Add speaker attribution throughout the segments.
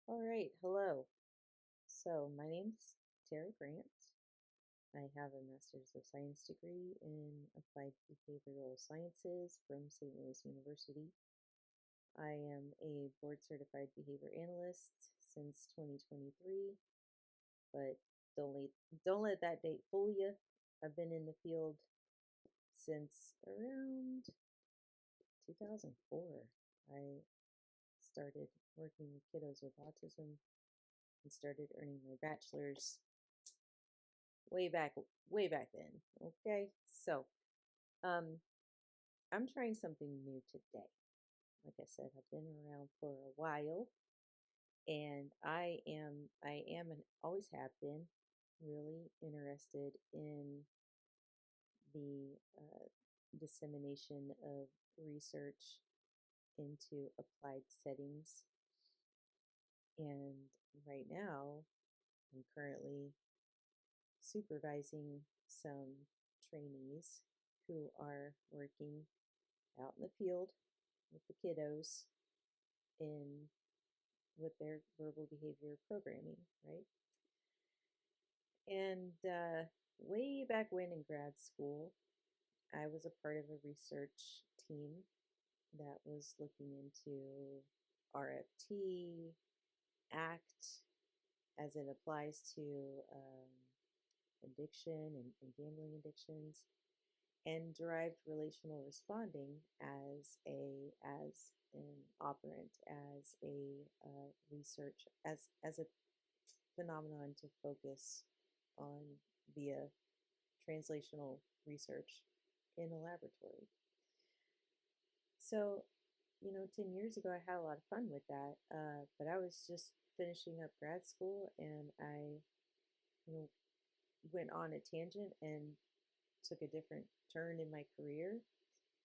Speaker 1: All right, hello. So my name's Tara Grant. I have a Master's of Science degree in Applied Behavioral Sciences from St. Louis University. I am a board certified behavior analyst since 2023, but don't let, don't let that date fool you. I've been in the field since around 2004. I started working with kiddos with autism and started earning my bachelor's way back then. Okay, so um I'm trying something new today. Like I said, I've been around for a while, and I am and always have been really interested in the dissemination of research into applied settings. And right now I'm currently supervising some trainees who are working out in the field with the kiddos in with their verbal behavior programming, right? And way back when in grad school, I was a part of a research team that was looking into RFT, ACT, as it applies to addiction and gambling addictions, and derived relational responding as an operant, as a research, as a phenomenon to focus on via translational research in a laboratory. So, 10 years ago, I had a lot of fun with that, but I was just finishing up grad school, and I, you know, went on a tangent and took a different turn in my career,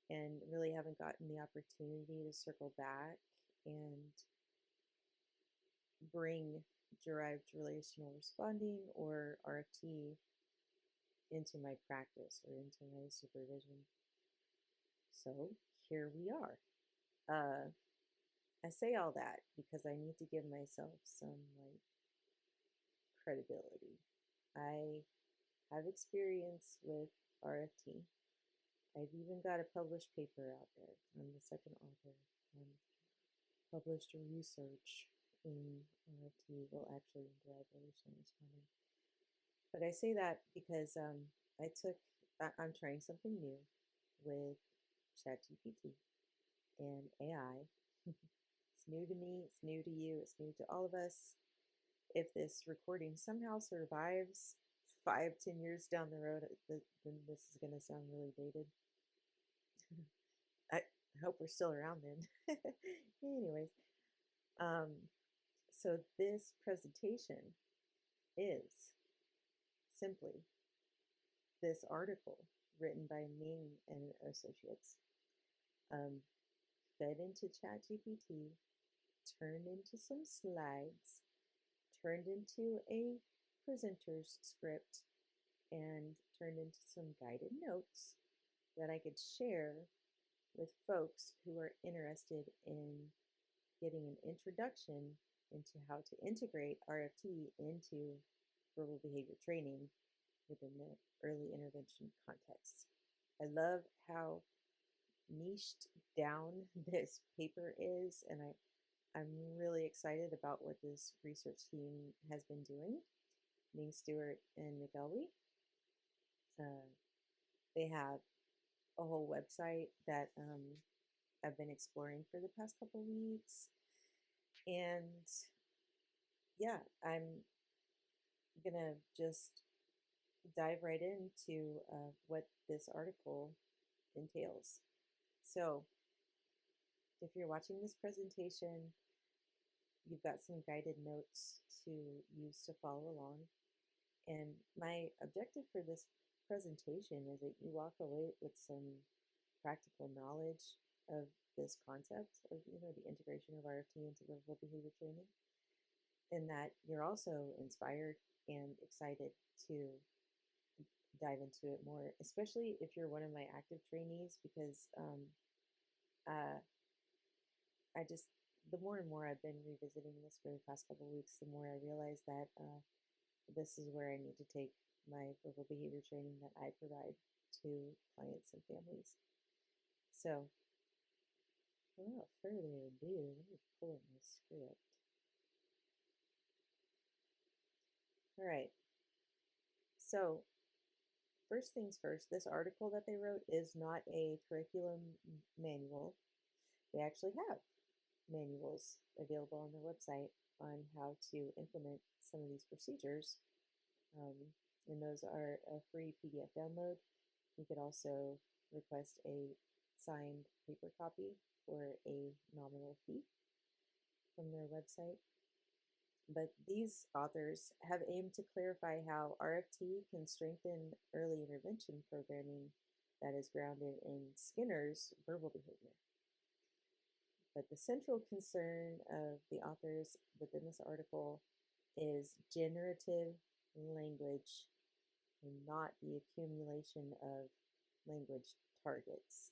Speaker 1: and really haven't gotten the opportunity to circle back and bring derived relational responding or RFT into my practice or into my supervision. So here we are. Uh, I say all that because I need to give myself some like credibility. I have experience with RFT. I've even got a published paper out there. I'm the second author. Published research in RFT, well, actually in derived relational responding. But I say that because I'm trying something new with ChatGPT and AI. It's new to me, it's new to you, it's new to all of us. If this recording somehow survives 5, 10 years down the road, then this is going to sound really dated. I hope we're still around then. Anyways, um, so this presentation is simply this article written by Ming and Associates, um, fed into ChatGPT, turned into some slides, turned into a presenter's script, and turned into some guided notes that I could share with folks who are interested in getting an introduction into how to integrate RFT into verbal behavior training within the early intervention context. I love how niched down this paper is, and I'm really excited about what this research team has been doing. Ming, Stewart, and McElwee. Uh, they have a whole website that I've been exploring for the past couple weeks. And yeah, I'm gonna just dive right into what this article entails. So, if you're watching this presentation, you've got some guided notes to use to follow along. And my objective for this presentation is that you walk away with some practical knowledge of this concept of, the integration of RFT into verbal behavior training, and that you're also inspired and excited to dive into it more, especially if you're one of my active trainees, because uh, I just the more and more I've been revisiting this for the past couple of weeks, the more I realize that this is where I need to take my verbal behavior training that I provide to clients and families. So, without further ado, let me pull up my script. All right. So, first things first, this article that they wrote is not a curriculum manual. They actually have manuals available on their website on how to implement some of these procedures. And those are a free PDF download. You could also request a signed paper copy for a nominal fee from their website. But these authors have aimed to clarify how RFT can strengthen early intervention programming that is grounded in Skinner's verbal behavior. But the central concern of the authors within this article is generative language and not the accumulation of language targets.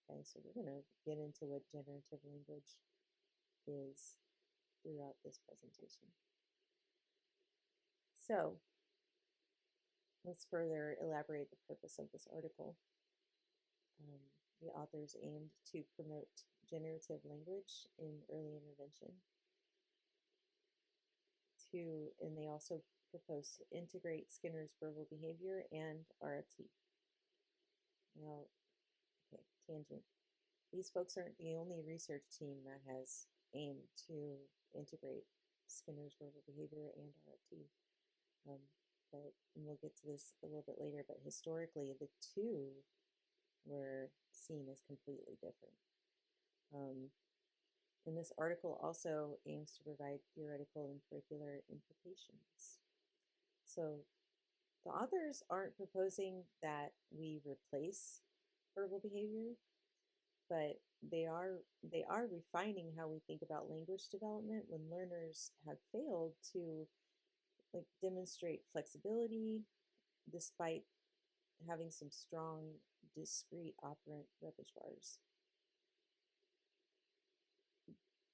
Speaker 1: Okay, so we're going to get into what generative language is throughout this presentation. So let's further elaborate the purpose of this article. The authors aimed to promote generative language in early intervention. And they also propose to integrate Skinner's verbal behavior and RFT. Now, okay, tangent. These folks aren't the only research team that has aimed to integrate Skinner's verbal behavior and RFT. And we'll get to this a little bit later, but historically, the two were seen as completely different. And this article also aims to provide theoretical and curricular implications. So the authors aren't proposing that we replace verbal behavior, but they are refining how we think about language development when learners have failed to demonstrate flexibility despite having some strong discrete operant repertoires.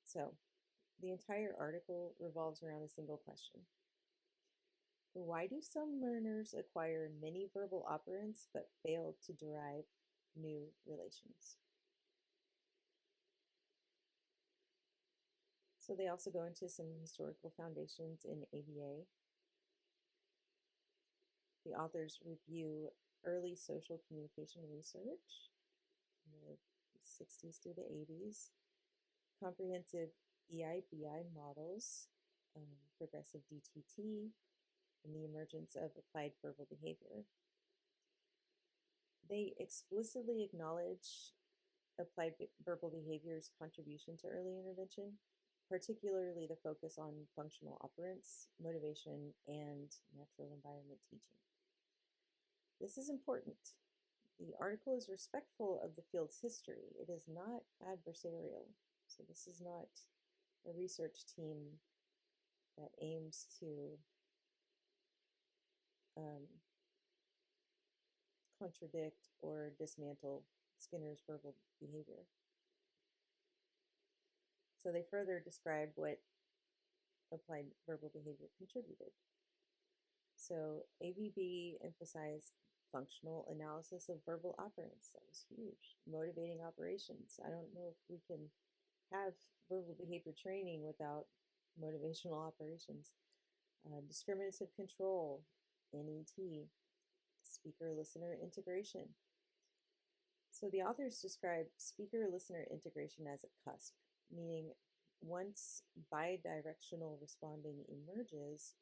Speaker 1: So the entire article revolves around a single question. Why do some learners acquire many verbal operants but fail to derive new relations? So they also go into some historical foundations in ABA. The authors review early social communication research in the 60s through the 80s, comprehensive EIBI models, progressive DTT, and the emergence of applied verbal behavior. They explicitly acknowledge applied verbal behavior's contribution to early intervention, particularly the focus on functional operants, motivation, and natural environment teaching. This is important. The article is respectful of the field's history. It is not adversarial. So this is not a research team that aims to contradict or dismantle Skinner's verbal behavior. So they further describe what applied verbal behavior contributed. So ABB emphasized functional analysis of verbal operants. That was huge. Motivating operations. I don't know if we can have verbal behavior training without motivational operations. Discriminative control, NET, speaker-listener integration. So the authors describe speaker-listener integration as a cusp, meaning once bidirectional responding emerges,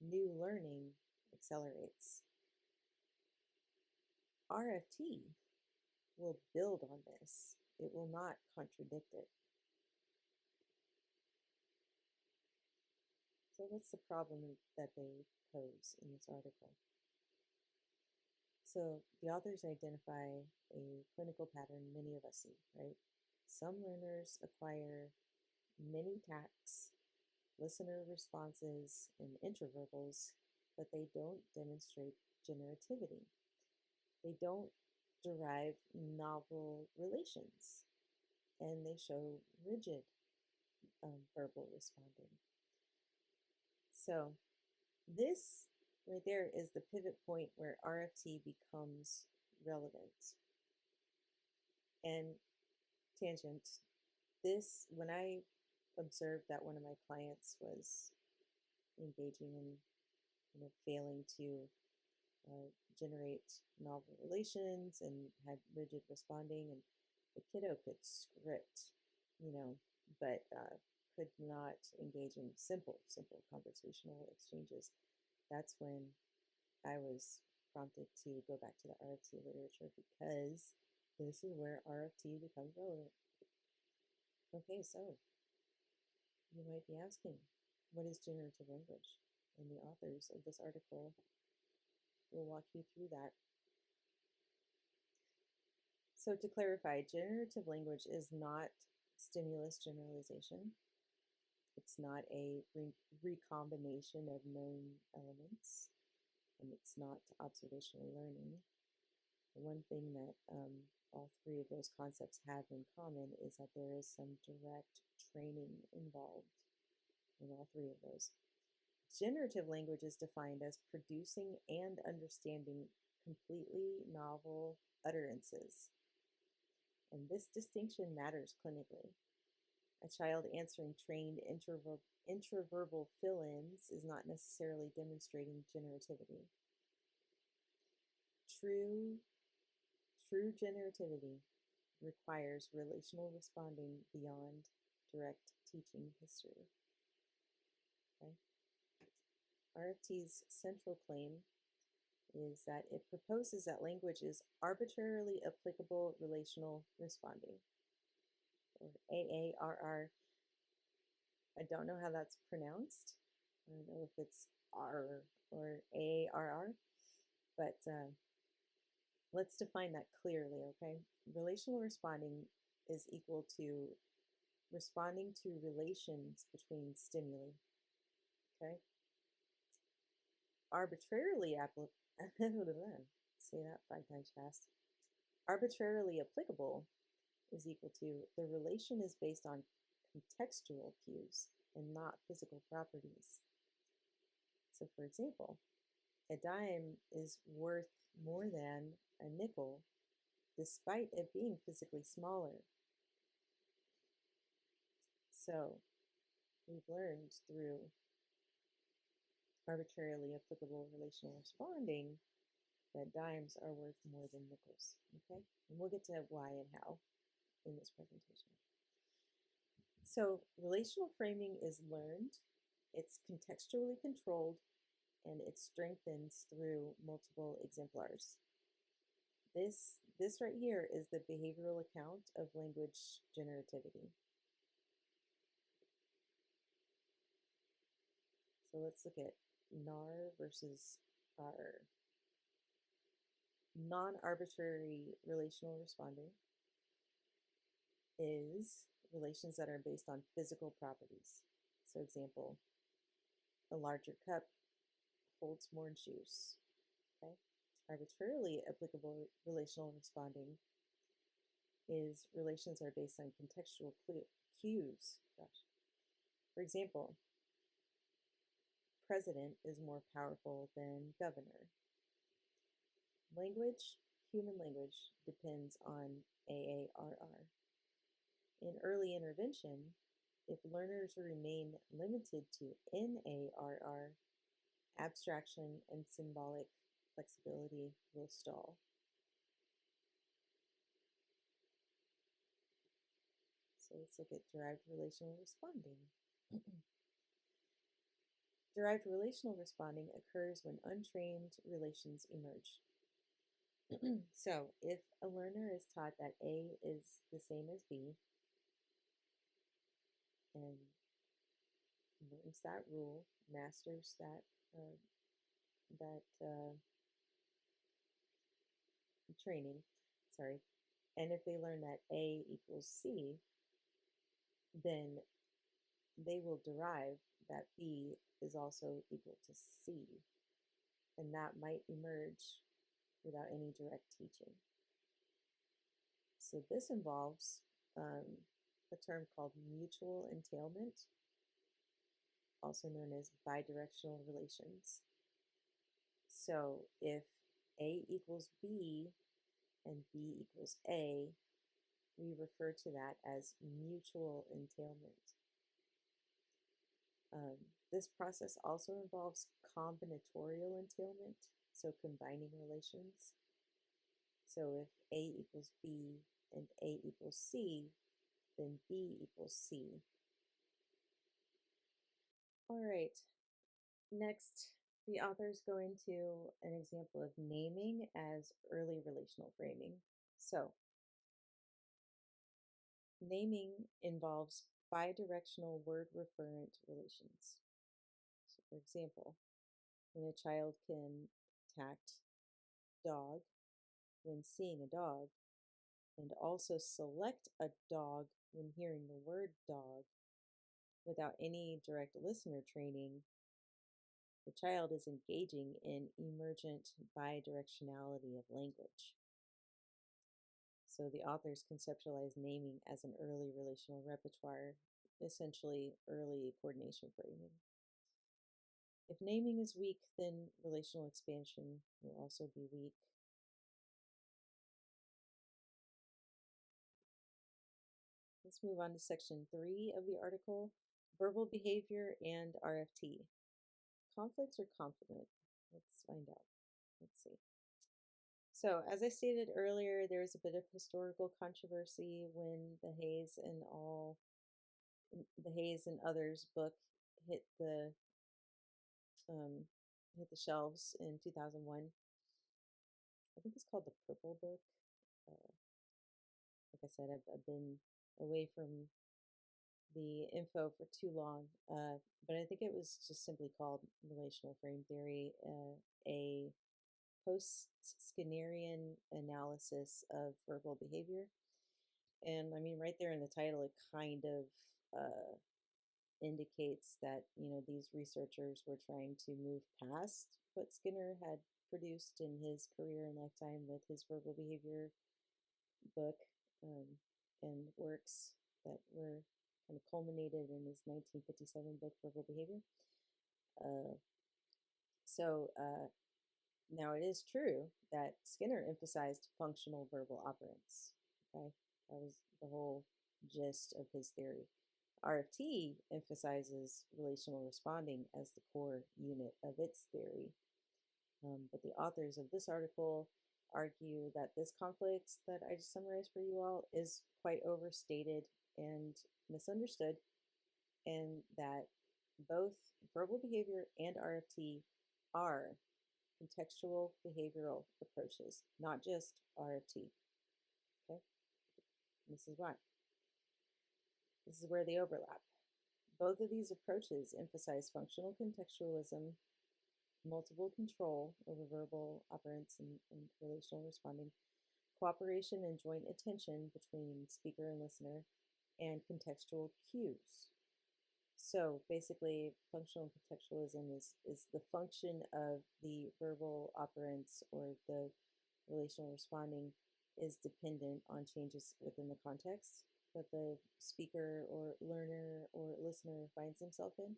Speaker 1: new learning accelerates. RFT will build on this. It will not contradict it. So what's the problem that they pose in this article? So the authors identify a clinical pattern many of us see, right? Some learners acquire many tacts, listener responses, and interverbals, but they don't demonstrate generativity. They don't derive novel relations, and they show rigid verbal responding. So this right there is the pivot point where RFT becomes relevant. And tangent, this, when I observed that one of my clients was engaging in failing to generate novel relations and had rigid responding, and the kiddo could script, but could not engage in simple conversational exchanges. That's when I was prompted to go back to the RFT literature, because this is where RFT becomes relevant. Okay, so you might be asking, what is generative language? And the authors of this article will walk you through that. So to clarify, generative language is not stimulus generalization. It's not a recombination of known elements, and it's not observational learning. One thing that all three of those concepts have in common is that there is some direct training involved in all three of those. Generative language is defined as producing and understanding completely novel utterances. And this distinction matters clinically. A child answering trained intraverbal fill-ins is not necessarily demonstrating generativity. True generativity requires relational responding beyond direct teaching history. Okay? RFT's central claim is that it proposes that language is arbitrarily applicable relational responding, or AARR. I don't know how that's pronounced. I don't know if it's R or AARR, but let's define that clearly, okay? Relational responding is equal to responding to relations between stimuli, okay? Arbitrarily say that 5 times fast. Arbitrarily applicable is equal to the relation is based on contextual cues and not physical properties. So for example, a dime is worth more than a nickel despite it being physically smaller. So we've learned through arbitrarily applicable relational responding that dimes are worth more than nickels, okay? And we'll get to why and how in this presentation. So relational framing is learned, it's contextually controlled, and it strengthens through multiple exemplars. This right here is the behavioral account of language generativity. So let's look at NAR versus R. Non-arbitrary relational responding is relations that are based on physical properties. So example, a larger cup holds more juice. Okay? Arbitrarily applicable relational responding is relations that are based on contextual cues. Gosh. For example, president is more powerful than governor. Language, human language, depends on AARR. In early intervention, if learners remain limited to NARR, abstraction and symbolic flexibility will stall. So let's look at derived relational responding. Derived relational responding occurs when untrained relations emerge. So if a learner is taught that A is the same as B and learns that rule, masters that training, and if they learn that A equals C, then they will derive that B is also equal to C, and that might emerge without any direct teaching. So this involves a term called mutual entailment, also known as bidirectional relations. So if A equals B and B equals A, we refer to that as mutual entailment. This process also involves combinatorial entailment, so combining relations. So if A equals B and A equals C, then B equals C. All right, next, the authors go into an example of naming as early relational framing. So, naming involves bidirectional word referent relations. So, for example, when a child can tact dog when seeing a dog, and also select a dog when hearing the word dog without any direct listener training, the child is engaging in emergent bidirectionality of language. So the authors conceptualize naming as an early relational repertoire, essentially early coordination framing. If naming is weak, then relational expansion will also be weak. Let's move on to section 3 of the article, verbal behavior and RFT. Conflict or complement? Let's find out. Let's see. So, as I stated earlier, there's a bit of historical controversy when the Hayes and others book hit the shelves in 2001. I think it's called the Purple Book. Like I said, I've been away from the info for too long, but I think it was just simply called Relational Frame Theory, a post-Skinnerian analysis of verbal behavior. And I mean, right there in the title, it kind of indicates that, these researchers were trying to move past what Skinner had produced in his career and lifetime with his verbal behavior book and works that were kind of culminated in his 1957 book, Verbal Behavior. So now it is true that Skinner emphasized functional verbal operants. Okay, that was the whole gist of his theory. RFT emphasizes relational responding as the core unit of its theory. But the authors of this article argue that this conflict that I just summarized for you all is quite overstated and misunderstood, and that both verbal behavior and RFT are contextual behavioral approaches, not just RFT. Okay, this is why. This is where they overlap. Both of these approaches emphasize functional contextualism, multiple control over verbal operants and relational responding, cooperation and joint attention between speaker and listener, and contextual cues. So basically, functional contextualism is the function of the verbal operants or the relational responding is dependent on changes within the context that the speaker or learner or listener finds himself in.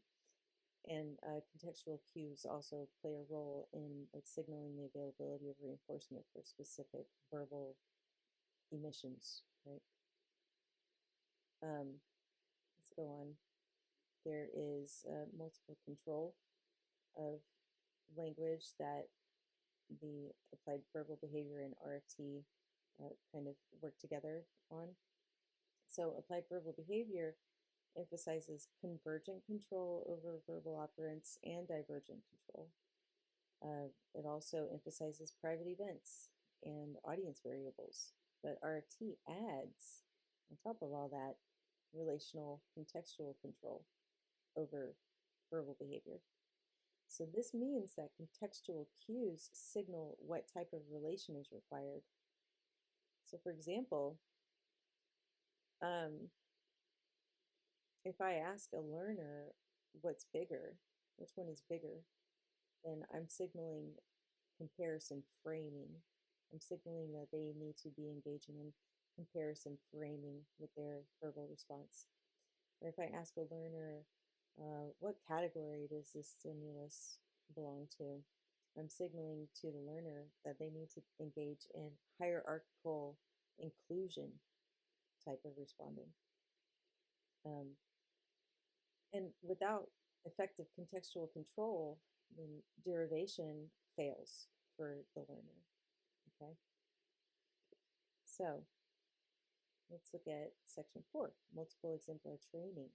Speaker 1: And contextual cues also play a role in signaling the availability of reinforcement for specific verbal emissions, right? Let's go on. There is multiple control of language that the applied verbal behavior and RFT kind of work together on. So applied verbal behavior emphasizes convergent control over verbal operants and divergent control. It also emphasizes private events and audience variables, but RFT adds, on top of all that, relational contextual control over verbal behavior. So this means that contextual cues signal what type of relation is required. So for example, if I ask a learner what's bigger, which one is bigger, then I'm signaling comparison framing. I'm signaling that they need to be engaging in comparison framing with their verbal response. Or if I ask a learner, what category does this stimulus belong to? I'm signaling to the learner that they need to engage in hierarchical inclusion type of responding. And without effective contextual control, then derivation fails for the learner. Okay, so let's look at section 4, multiple exemplar training.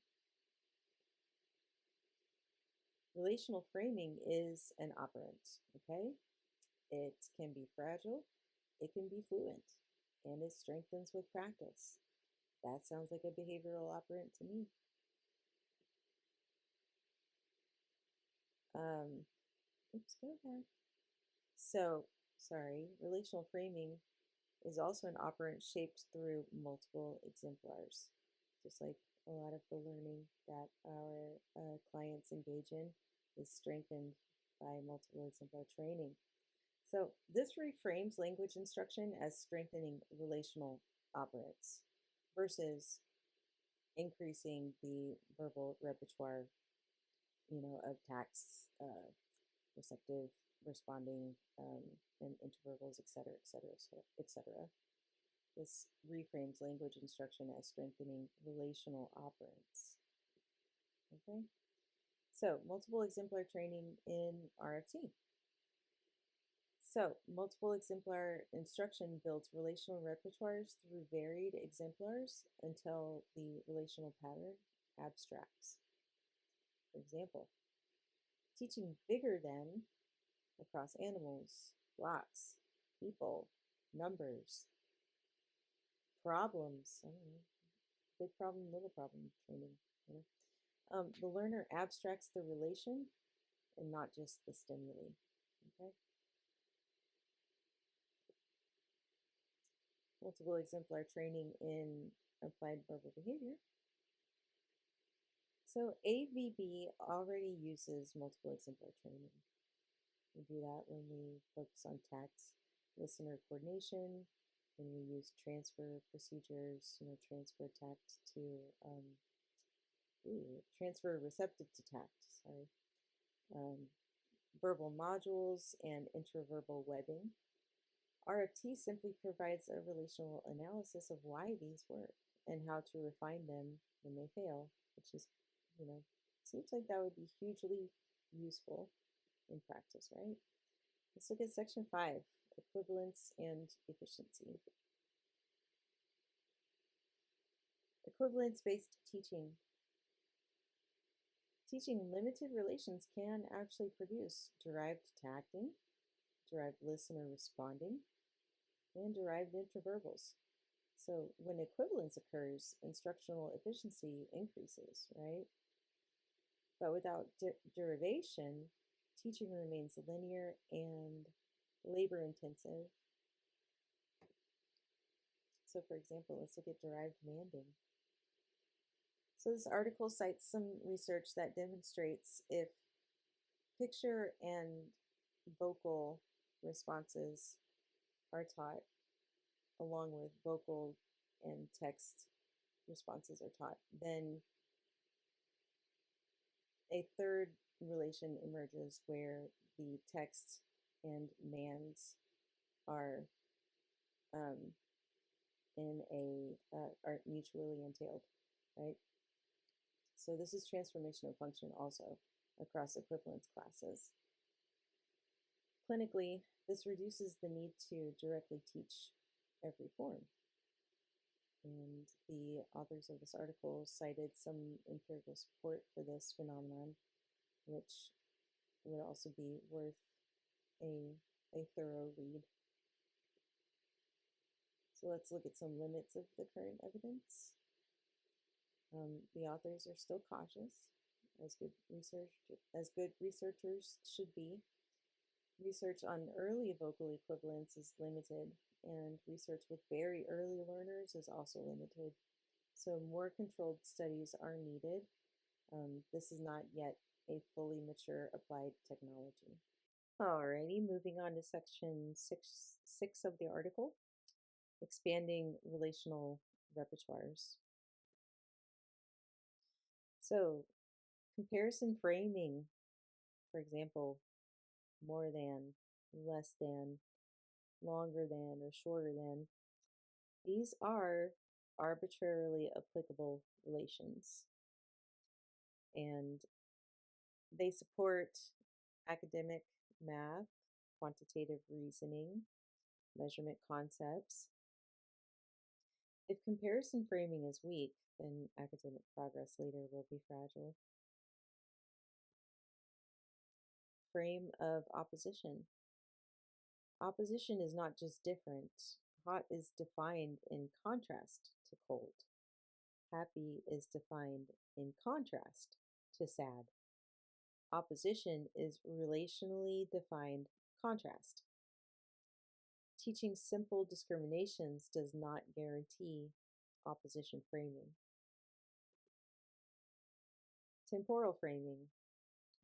Speaker 1: Relational framing is an operant, okay? It can be fragile, it can be fluent, and it strengthens with practice. That sounds like a behavioral operant to me. Oops, go ahead. So, sorry, relational framing is also an operant shaped through multiple exemplars, just like a lot of the learning that our clients engage in is strengthened by multiple exemplar training. So this reframes language instruction as strengthening relational operants versus increasing the verbal repertoire, of tasks, receptive, responding, and interverbals, et cetera, et cetera, et cetera. This reframes language instruction as strengthening relational operants. Okay, so multiple exemplar training in RFT. So multiple exemplar instruction builds relational repertoires through varied exemplars until the relational pattern abstracts. For example, teaching bigger than across animals, blocks, people, numbers, problems, I don't know, big problem, little problem training. The learner abstracts the relation and not just the stimuli. Okay. Multiple exemplar training in applied verbal behavior. So AVB already uses multiple exemplar training. We do that when we focus on text, listener coordination, when we use transfer procedures, transfer tact to transfer receptive to tact, sorry. Verbal modules and interverbal webbing. RFT simply provides a relational analysis of why these work and how to refine them when they fail, which is, seems like that would be hugely useful in practice, right? Let's look at section 5, equivalence and efficiency. Equivalence-based teaching. Teaching limited relations can actually produce derived tacting, derived listener responding, and derived interverbals. So when equivalence occurs, instructional efficiency increases, right? But without derivation, teaching remains linear and labor intensive. So for example, let's look at derived manding. So this article cites some research that demonstrates if picture and vocal responses are taught along with vocal and text responses are taught, then a third relation emerges where the text and mands are are mutually entailed, right? So this is transformation of function also across equivalence classes. Clinically, this reduces the need to directly teach every form. And the authors of this article cited some empirical support for this phenomenon, which would also be worth a thorough read. So let's look at some limits of the current evidence. The authors are still cautious, as good researchers should be. Research on early vocal equivalence is limited, and research with very early learners is also limited. So more controlled studies are needed. This is not yet a fully mature applied technology. Alrighty, moving on to section six of the article. expanding relational repertoires. So, comparison framing, for example, more than, less than, longer than, or shorter than, these are arbitrarily applicable relations. And they support academic math, quantitative reasoning, measurement concepts. If comparison framing is weak, then academic progress later will be fragile. Frame of opposition. Opposition is not just different. Hot is defined in contrast to cold. Happy is defined in contrast to sad. Opposition is relationally defined contrast. Teaching simple discriminations does not guarantee opposition framing. Temporal framing.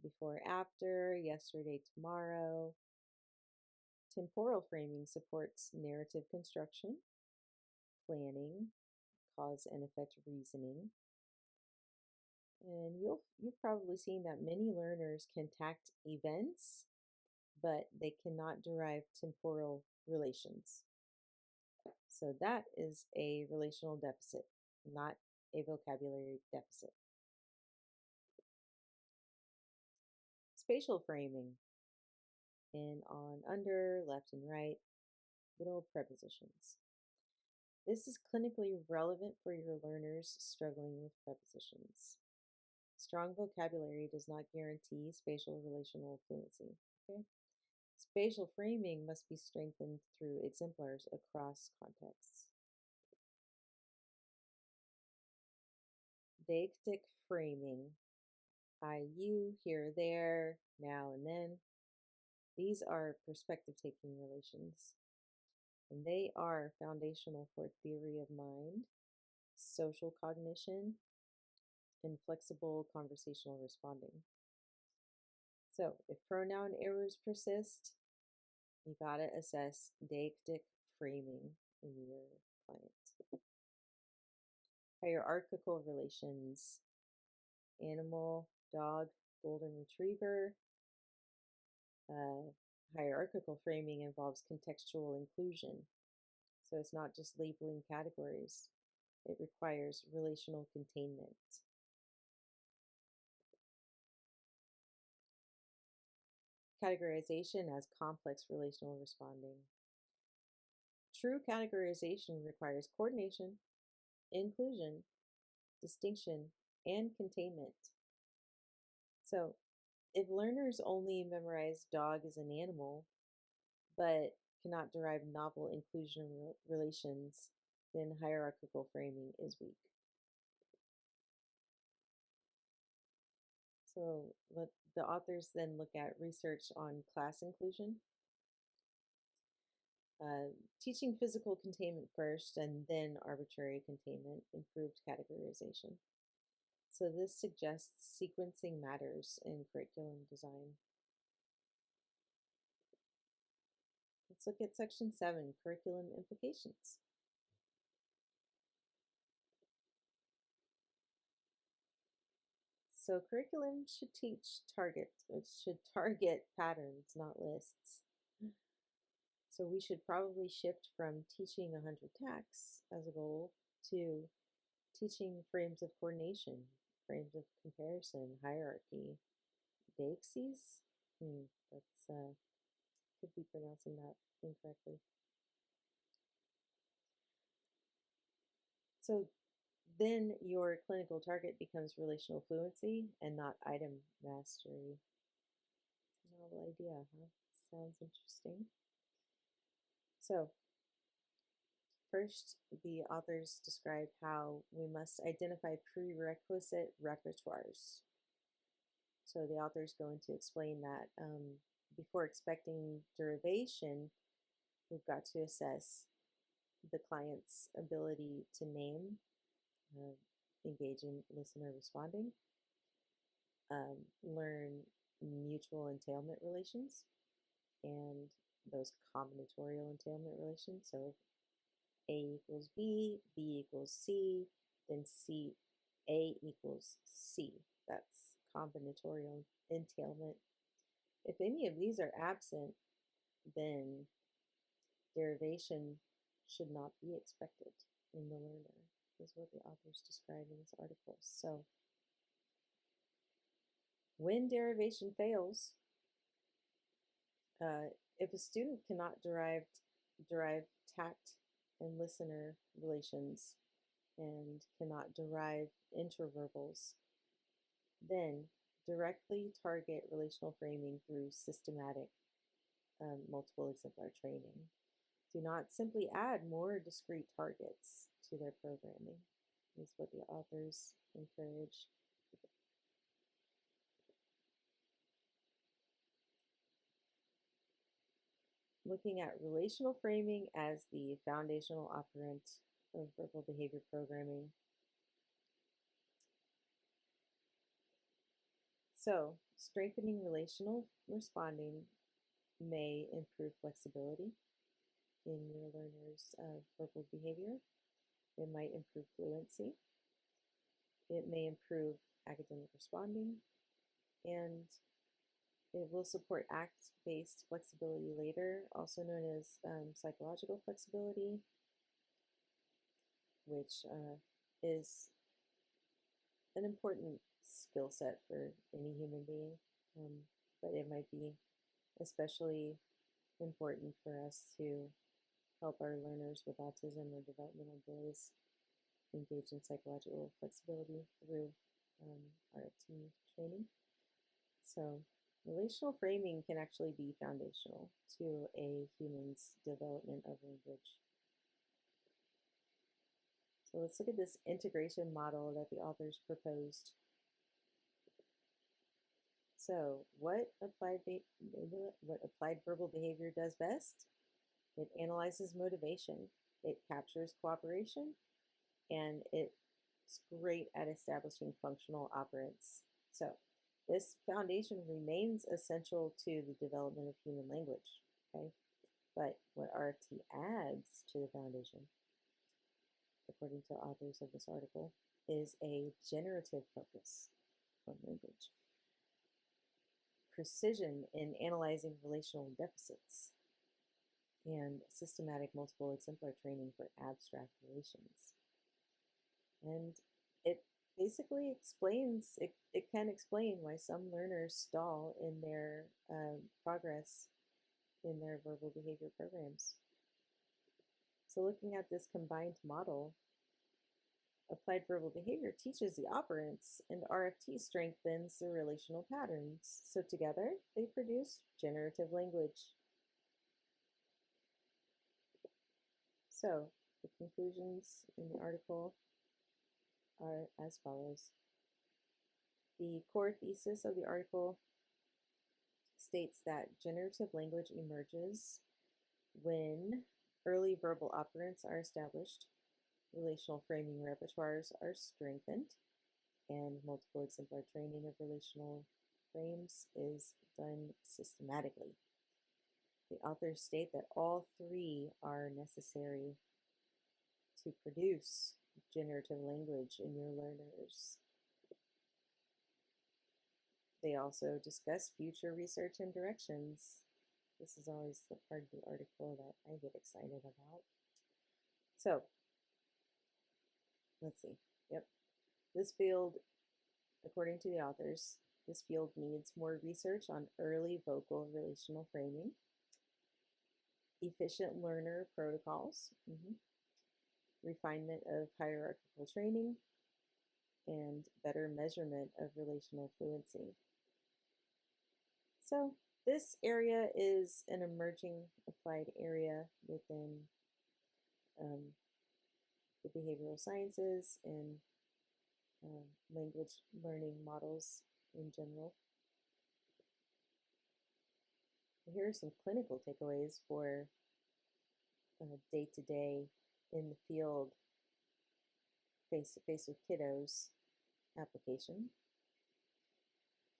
Speaker 1: Before, after, yesterday, tomorrow. Temporal framing supports narrative construction, planning, cause and effect reasoning. And you've probably seen that many learners can tact events, but they cannot derive temporal relations. So that is a relational deficit, not a vocabulary deficit. Spatial framing. In, on, under, left and right, little prepositions. This is clinically relevant for your learners struggling with prepositions. Strong vocabulary does not guarantee spatial relational fluency. Okay? Spatial framing must be strengthened through exemplars across contexts. Deictic framing. I, you, here, there, now, and then. These are perspective-taking relations, and they are foundational for theory of mind, social cognition, and flexible conversational responding. So if pronoun errors persist, you gotta assess deictic framing in your client. Hierarchical relations. Animal, dog, golden retriever. Hierarchical framing involves contextual inclusion. So it's not just labeling categories. It requires relational containment. Categorization as complex relational responding. True categorization requires coordination, inclusion, distinction, and containment. So if learners only memorize dog as an animal, but cannot derive novel inclusion relations, then hierarchical framing is weak. So the authors then look at research on class inclusion, teaching physical containment first and then arbitrary containment improved categorization. So this suggests sequencing matters in curriculum design. Let's look at section 7, curriculum implications. So curriculum should target patterns, not lists. So we should probably shift from teaching 100 tasks as a goal to teaching frames of coordination, frames of comparison, hierarchy, deixis. That's could be pronouncing that incorrectly. So then your clinical target becomes relational fluency and not item mastery. Novel idea, huh? Sounds interesting. So first, the authors describe how we must identify prerequisite repertoires. So the authors go into explain that before expecting derivation, we've got to assess the client's ability to name, engage in listener responding, learn mutual entailment relations, and those combinatorial entailment relations. So A equals B, B equals C, then A equals C. That's combinatorial entailment. If any of these are absent, then derivation should not be expected in the learner, is what the authors describe in this article. So when derivation fails, if a student cannot derive tact and listener relations and cannot derive interverbals, then directly target relational framing through systematic multiple exemplar training. Do not simply add more discrete targets to their programming, is what the authors encourage. Looking at relational framing as the foundational operant of verbal behavior programming. So, strengthening relational responding may improve flexibility in your learners' verbal behavior. It might improve fluency. It may improve academic responding, and it will support act-based flexibility later, also known as psychological flexibility, which is an important skill set for any human being, but it might be especially important for us to help our learners with autism or developmental delays engage in psychological flexibility through RFT training. So relational framing can actually be foundational to a human's development of language. So let's look at this integration model that the authors proposed. So what applied verbal behavior does best? It analyzes motivation, it captures cooperation, and it's great at establishing functional operants. So this foundation remains essential to the development of human language, okay? But what RFT adds to the foundation, according to authors of this article, is a generative focus on language, precision in analyzing relational deficits, and systematic multiple exemplar training for abstract relations. And it basically explains, it can explain why some learners stall in their progress in their verbal behavior programs. So looking at this combined model, applied verbal behavior teaches the operants and RFT strengthens the relational patterns. So together they produce generative language. So the conclusions in the article are as follows. The core thesis of the article states that generative language emerges when early verbal operants are established, relational framing repertoires are strengthened, and multiple exemplar training of relational frames is done systematically. The authors state that all three are necessary to produce generative language in your learners. They also discuss future research and directions. This is always the part of the article that I get excited about. So, let's see. Yep. This field, according to the authors, this field needs more research on early vocal relational framing, efficient learner protocols, refinement of hierarchical training, and better measurement of relational fluency. So this area is an emerging applied area within the behavioral sciences and language learning models in general. Here are some clinical takeaways for day-to-day in the field, face-to-face with kiddos application.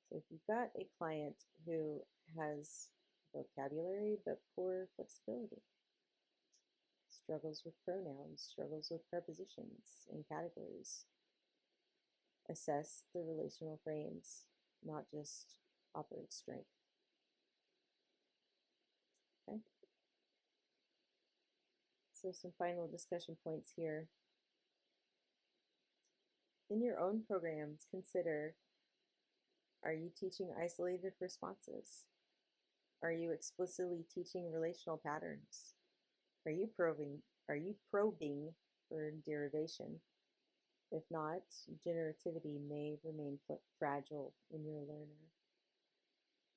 Speaker 1: So if you've got a client who has vocabulary but poor flexibility, struggles with pronouns, struggles with prepositions and categories. Assess the relational frames, not just operant strength. Okay. So some final discussion points here. In your own programs, consider, are you teaching isolated responses? Are you explicitly teaching relational patterns? Are you probing for derivation? If not, generativity may remain fragile in your learner.